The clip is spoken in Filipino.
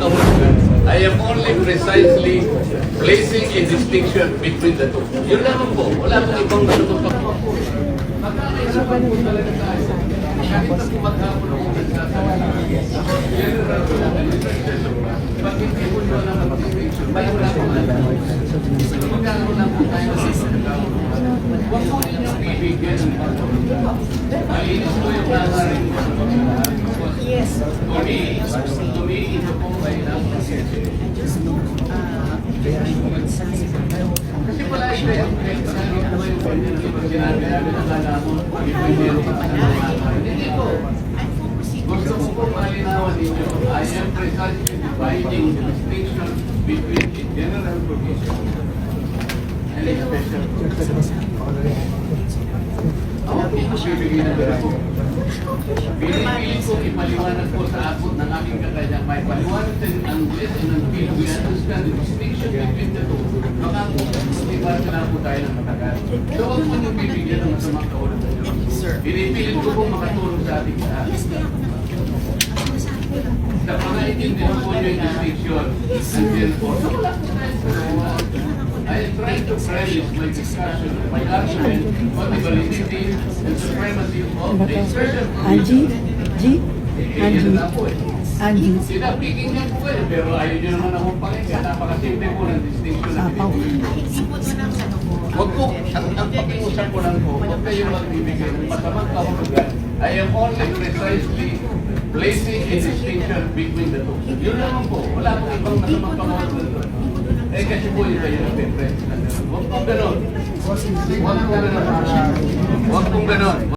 kahulugan. I am only precisely placing a distinction between the two. Yun lamang po. Wala pong ibang natutupak po. Magkakaisipan po talaga tayo. Kahit na po maghapon ako nagsasalita. General ko lang. Pag hindi po nyo lang mag-distinction, may wala pong alam. Magkakaroon lang po tayo ng pagkakaroon. Huwag po ninyong bibigyan ng pagkakaroon. Malinis po yung nangaring ko. Yes. Tumi, ito po ay naprosesi. Kasi wala ito yung pagkakaroon naman yung pwede na pag sinabi namin ang alamon, pag-ipwede pa sa mga. Hindi po. Gusto ko po malinawan ninyo, I am precisely dividing the distinction between the general provision and the special provision. Ako po bibigyan ng pero po. Pinipilit ko ipaliwanag po sa abot ng aking kakayang may paliwanag sa English and ang Filipino. We understand the distinction between the two. Baka po, hindi ba na po tayo ng matagal. So, huwag po nyo bibigyan ng masamang kaulat sa inyo. Pinipilit ko po makatulong sa ating lahat. Sa mga itindihan po nyo yung distinction. And then po, so wala po tayo sa dalawa. I am trying to premise my discussion, my argument on the validity and supremacy of the expression Angie? G? Angie. Angie. Sinabikin niya po eh, pero ayaw niyo naman akong pakinggan. Napakasimple po ng distinction na pinipili. Huwag po, ang pakiusap ko lang po, huwag kayo magbibigay ng masamang kahulugan. I am only precisely placing a distinction between the two. Yun naman po, wala pong ibang masamang kahulugan doon. Eh kasi po yun kayo ng friends. Huwag pong ganon. Huwag pong ganon. Huwag pong ganon.